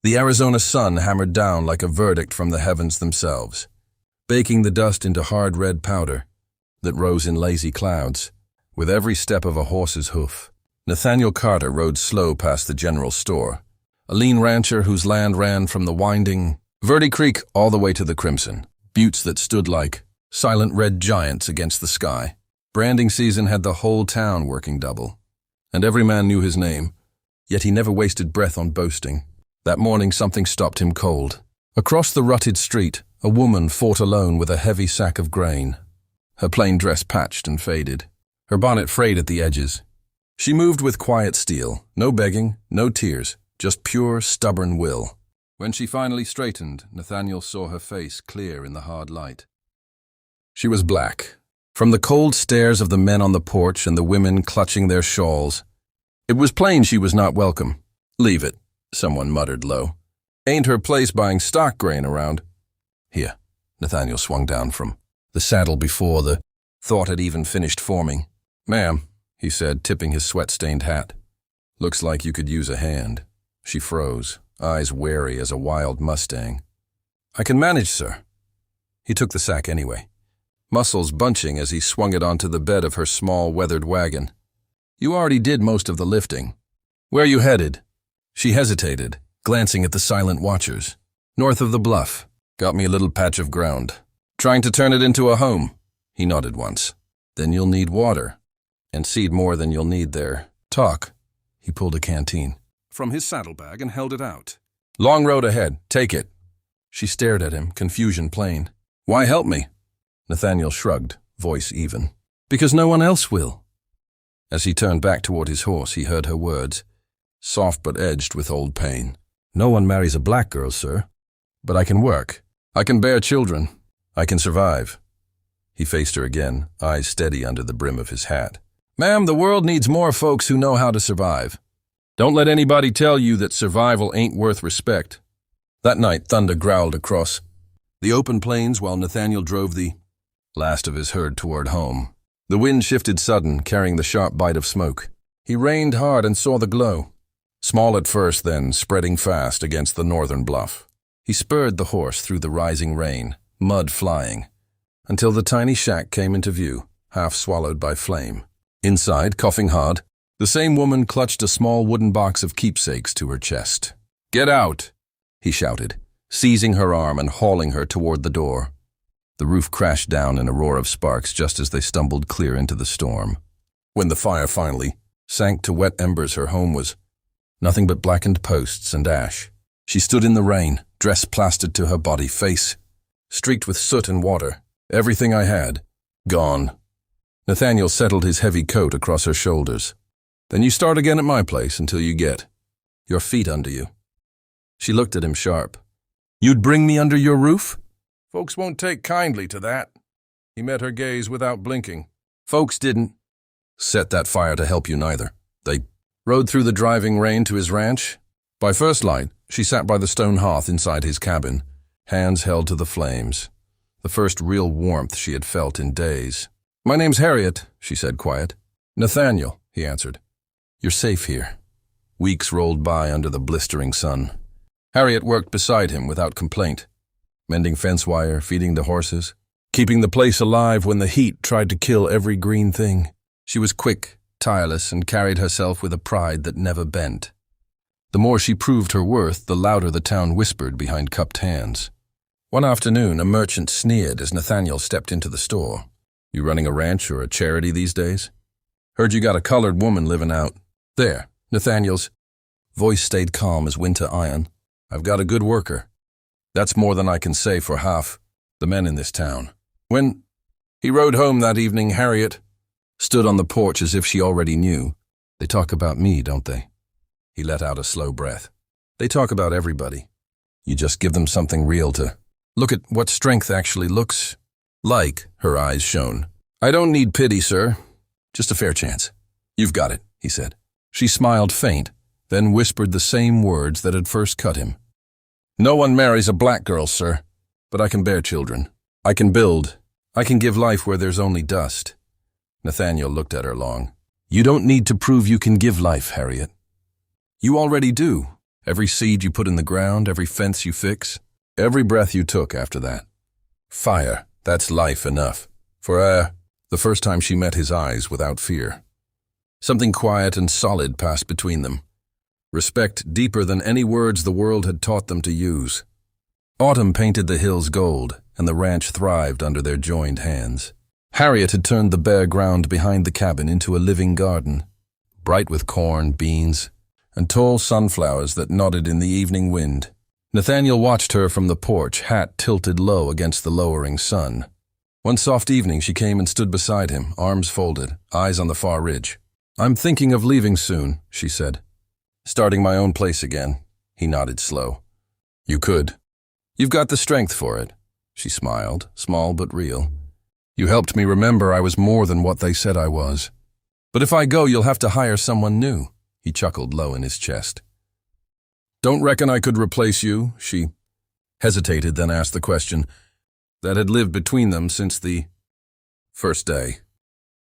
The Arizona sun hammered down like a verdict from the heavens themselves, baking the dust into hard red powder that rose in lazy clouds with every step of a horse's hoof. Nathaniel Carter rode slow past the general store, a lean rancher whose land ran from the winding Verde Creek all the way to the Crimson, buttes that stood like silent red giants against the sky. Branding season had the whole town working double, and every man knew his name, yet he never wasted breath on boasting. That morning something stopped him cold. Across the rutted street, a woman fought alone with a heavy sack of grain, her plain dress patched and faded, her bonnet frayed at the edges. She moved with quiet steel, no begging, no tears, just pure, stubborn will. When she finally straightened, Nathaniel saw her face clear in the hard light. She was black. From the cold stares of the men on the porch and the women clutching their shawls, it was plain she was not welcome. "Leave it," someone muttered low. "Ain't her place buying stock grain around." Here, Nathaniel swung down from the saddle before the thought had even finished forming. "Ma'am," he said, tipping his sweat-stained hat. "Looks like you could use a hand." She froze, eyes wary as a wild mustang. "I can manage, sir." He took the sack anyway, muscles bunching as he swung it onto the bed of her small, weathered wagon. "You already did most of the lifting. Where you headed?" She hesitated, glancing at the silent watchers. "North of the bluff. Got me a little patch of ground. Trying to turn it into a home." He nodded once. "Then you'll need water, and seed more than you'll need there. Talk." He pulled a canteen from his saddlebag and held it out. "Long road ahead. Take it." She stared at him, confusion plain. "Why help me?" Nathaniel shrugged, voice even. "Because no one else will." As he turned back toward his horse, he heard her words, soft but edged with old pain. "No one marries a black girl, sir. But I can work. I can bear children. I can survive." He faced her again, eyes steady under the brim of his hat. "Ma'am, the world needs more folks who know how to survive. Don't let anybody tell you that survival ain't worth respect." That night, thunder growled across the open plains while Nathaniel drove the last of his herd toward home. The wind shifted sudden, carrying the sharp bite of smoke. He reined hard and saw the glow. Small at first, then spreading fast against the northern bluff. He spurred the horse through the rising rain, mud flying, until the tiny shack came into view, half swallowed by flame. Inside, coughing hard, the same woman clutched a small wooden box of keepsakes to her chest. "Get out!" he shouted, seizing her arm and hauling her toward the door. The roof crashed down in a roar of sparks just as they stumbled clear into the storm. When the fire finally sank to wet embers, her home was nothing but blackened posts and ash. She stood in the rain, dress plastered to her body, face streaked with soot and water. "Everything I had, gone." Nathaniel settled his heavy coat across her shoulders. "Then you start again at my place until you get your feet under you." She looked at him sharp. "You'd bring me under your roof?" "Folks won't take kindly to that." He met her gaze without blinking. "Folks didn't set that fire to help you neither. They rode through the driving rain to his ranch." By first light, she sat by the stone hearth inside his cabin, hands held to the flames, the first real warmth she had felt in days. "My name's Harriet," she said, quiet. "Nathaniel," he answered. "You're safe here." Weeks rolled by under the blistering sun. Harriet worked beside him without complaint, mending fence wire, feeding the horses, keeping the place alive when the heat tried to kill every green thing. She was quick, tireless, and carried herself with a pride that never bent. The more she proved her worth, the louder the town whispered behind cupped hands. One afternoon, a merchant sneered as Nathaniel stepped into the store. "You running a ranch or a charity these days? Heard you got a colored woman living out there." Nathaniel's voice stayed calm as winter iron. "I've got a good worker. That's more than I can say for half the men in this town." When he rode home that evening, Harriet stood on the porch as if she already knew. "They talk about me, don't they?" He let out a slow breath. "They talk about everybody. You just give them something real to look at what strength actually looks like." Her eyes shone. "I don't need pity, sir. Just a fair chance." "You've got it," he said. She smiled faint, then whispered the same words that had first cut him. "No one marries a black girl, sir. But I can bear children. I can build. I can give life where there's only dust." Nathaniel looked at her long. "You don't need to prove you can give life, Harriet. You already do, Every seed you put in the ground, every fence you fix, every breath you took after that. Fire, that's life enough. For the first time she met his eyes without fear. Something quiet and solid passed between them. Respect deeper than any words the world had taught them to use. Autumn painted the hills gold, and the ranch thrived under their joined hands. Harriet had turned the bare ground behind the cabin into a living garden, bright with corn, beans, and tall sunflowers that nodded in the evening wind. Nathaniel watched her from the porch, hat tilted low against the lowering sun. One soft evening she came and stood beside him, arms folded, eyes on the far ridge. "I'm thinking of leaving soon," she said. "Starting my own place again." He nodded slow. "You could. You've got the strength for it." She smiled, small but real. "You helped me remember I was more than what they said I was. But if I go, you'll have to hire someone new." He chuckled low in his chest. "Don't reckon I could replace you?" She hesitated, then asked the question that had lived between them since the first day.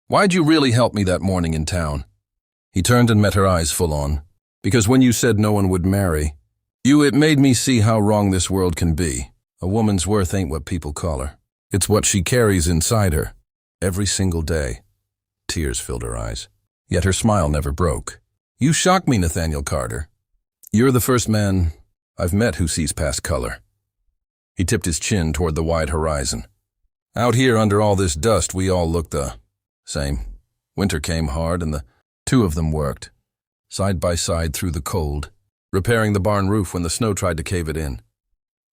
"Why'd you really help me that morning in town?" He turned and met her eyes full on. "Because when you said no one would marry you, it made me see how wrong this world can be. A woman's worth ain't what people call her. It's what she carries inside her, every single day." Tears filled her eyes, yet her smile never broke. "You shock me, Nathaniel Carter. You're the first man I've met who sees past color." He tipped his chin toward the wide horizon. "Out here under all this dust, we all look the same. Winter came hard, and the two of them worked, side by side through the cold, repairing the barn roof when the snow tried to cave it in,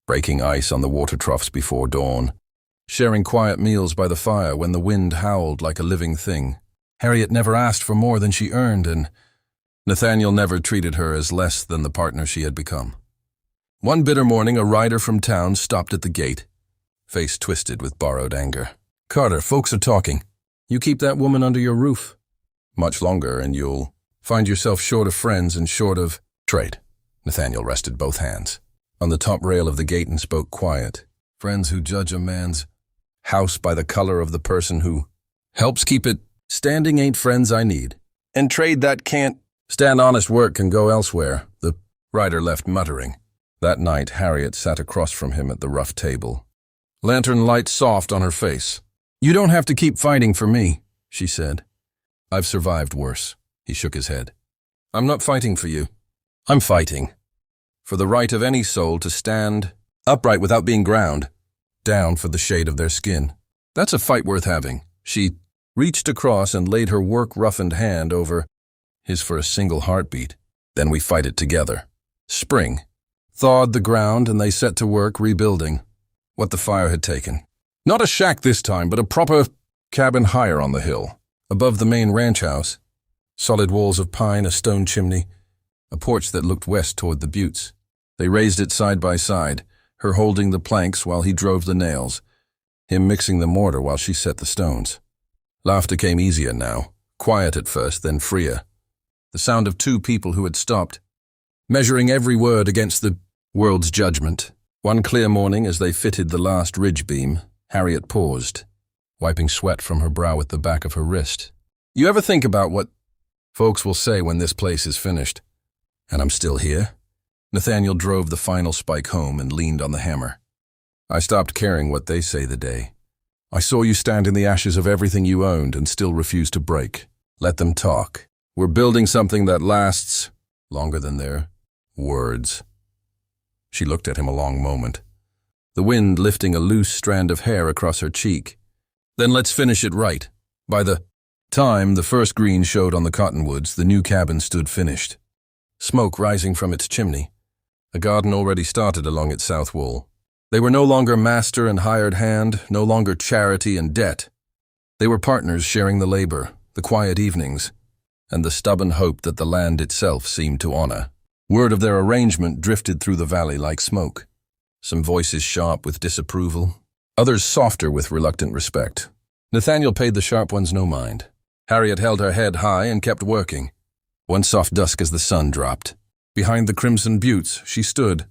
breaking ice on the water troughs before dawn, sharing quiet meals by the fire when the wind howled like a living thing. Harriet never asked for more than she earned, and Nathaniel never treated her as less than the partner she had become. One bitter morning, a rider from town stopped at the gate, face twisted with borrowed anger. "Carter, folks are talking. You keep that woman under your roof much longer, and you'll find yourself short of friends and short of trade." Nathaniel rested both hands on the top rail of the gate and spoke quiet. "Friends who judge a man's house by the color of the person who helps keep it standing ain't friends I need. And trade that can't stand honest work can go elsewhere," the rider left muttering. That night, Harriet sat across from him at the rough table, lantern light soft on her face. "You don't have to keep fighting for me," she said. "I've survived worse." He shook his head. "I'm not fighting for you. I'm fighting for the right of any soul to stand upright without being ground down for the shade of their skin. That's a fight worth having." She reached across and laid her work-roughened hand over his for a single heartbeat. "Then we fight it together." Spring thawed the ground, and they set to work rebuilding what the fire had taken. Not a shack this time, but a proper cabin higher on the hill, above the main ranch house. Solid walls of pine, a stone chimney, a porch that looked west toward the buttes. They raised it side by side, her holding the planks while he drove the nails, him mixing the mortar while she set the stones. Laughter came easier now, quiet at first, then freer. The sound of two people who had stopped, measuring every word against the world's judgment. One clear morning, as they fitted the last ridge beam, Harriet paused, wiping sweat from her brow with the back of her wrist. "You ever think about what folks will say when this place is finished? And I'm still here?" Nathaniel drove the final spike home and leaned on the hammer. "I stopped caring what they say the day I saw you stand in the ashes of everything you owned and still refuse to break. Let them talk. We're building something that lasts longer than their words." She looked at him a long moment, the wind lifting a loose strand of hair across her cheek. "Then let's finish it right." By the time the first green showed on the cottonwoods, the new cabin stood finished, smoke rising from its chimney, a garden already started along its south wall. They were no longer master and hired hand, no longer charity and debt. They were partners sharing the labor, the quiet evenings, and the stubborn hope that the land itself seemed to honor. Word of their arrangement drifted through the valley like smoke, some voices sharp with disapproval, others softer with reluctant respect. Nathaniel paid the sharp ones no mind. Harriet held her head high and kept working. One soft dusk as the sun dropped, behind the crimson buttes, she stood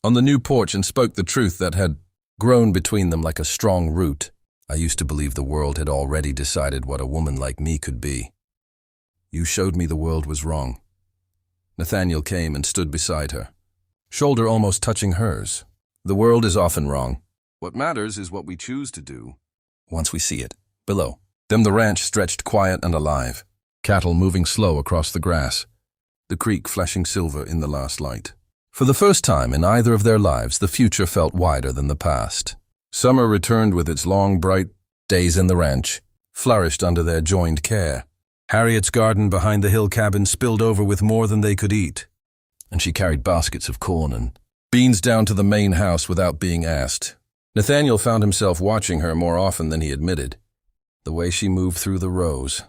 on the new porch and spoke the truth that had grown between them like a strong root. "I used to believe the world had already decided what a woman like me could be. You showed me the world was wrong. Nathaniel came and stood beside her, shoulder almost touching hers. The world is often wrong. What matters is what we choose to do once we see it, below. Them the ranch stretched quiet and alive, cattle moving slow across the grass, the creek flashing silver in the last light. For the first time in either of their lives, the future felt wider than the past. Summer returned with its long, bright days in the ranch, flourished under their joined care. Harriet's garden behind the hill cabin spilled over with more than they could eat, and she carried baskets of corn and beans down to the main house without being asked. Nathaniel found himself watching her more often than he admitted, the way she moved through the rows,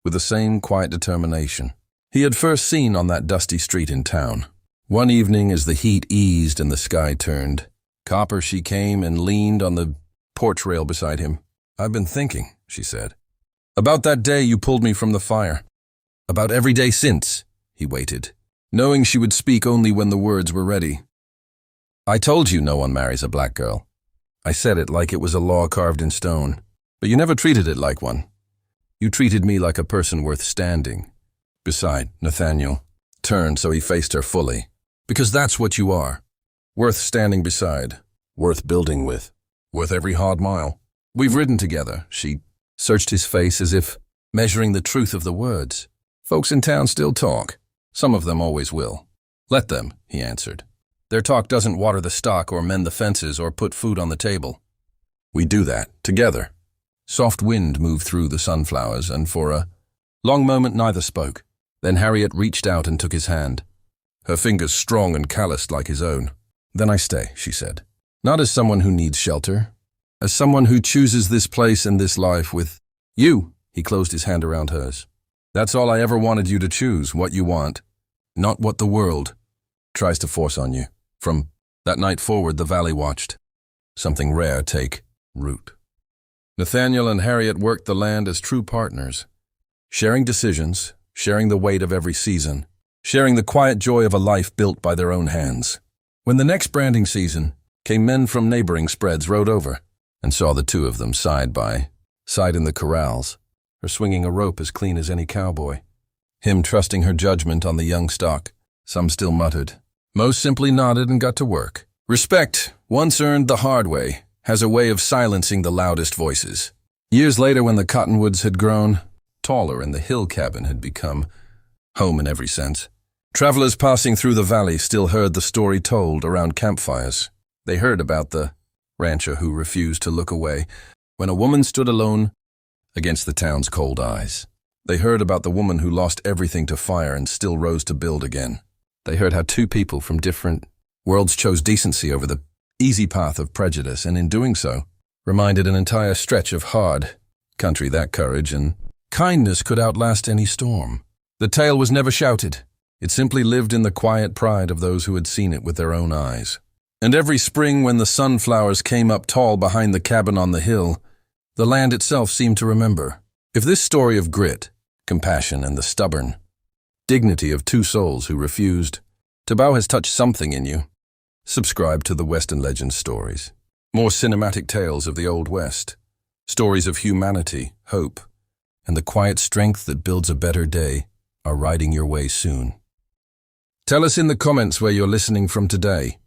with the same quiet determination he had first seen on that dusty street in town. One evening, as the heat eased and the sky turned copper, she came and leaned on the porch rail beside him. "I've been thinking," she said, "about that day you pulled me from the fire. About every day since." He waited, knowing she would speak only when the words were ready. "I told you no one marries a black girl. I said it like it was a law carved in stone, but you never treated it like one. You treated me like a person worth standing beside." Nathaniel turned so he faced her fully. "Because that's what you are. Worth standing beside, worth building with, worth every hard mile. We've ridden together." She searched his face as if measuring the truth of the words. "Folks in town still talk. Some of them always will. Let them," he answered. "Their talk doesn't water the stock or mend the fences or put food on the table. We do that together." Soft wind moved through the sunflowers, and for a long moment neither spoke. Then Harriet reached out and took his hand, her fingers strong and calloused like his own. "Then I stay," she said. "Not as someone who needs shelter, as someone who chooses this place and this life with you." He closed his hand around hers. "That's all I ever wanted you to choose, what you want, not what the world tries to force on you." From that night forward, the valley watched something rare take root. Nathaniel and Harriet worked the land as true partners, sharing decisions, sharing the weight of every season, sharing the quiet joy of a life built by their own hands. When the next branding season came, men from neighboring spreads rode over and saw the two of them side by side in the corrals, her swinging a rope as clean as any cowboy, him trusting her judgment on the young stock. Some still muttered. Most simply nodded and got to work. Respect, once earned the hard way, has a way of silencing the loudest voices. Years later, when the cottonwoods had grown taller and the hill cabin had become home in every sense, travelers passing through the valley still heard the story told around campfires. They heard about the rancher who refused to look away when a woman stood alone against the town's cold eyes. They heard about the woman who lost everything to fire and still rose to build again. They heard how two people from different worlds chose decency over the easy path of prejudice, and in doing so, reminded an entire stretch of hard country that courage and kindness could outlast any storm. The tale was never shouted. It simply lived in the quiet pride of those who had seen it with their own eyes. And every spring, when the sunflowers came up tall behind the cabin on the hill, the land itself seemed to remember. If this story of grit, compassion, and the stubborn dignity of two souls who refused to bow has touched something in you, subscribe to the Western Legends stories. More cinematic tales of the Old West, stories of humanity, hope, and the quiet strength that builds a better day are riding your way soon. Tell us in the comments where you're listening from today.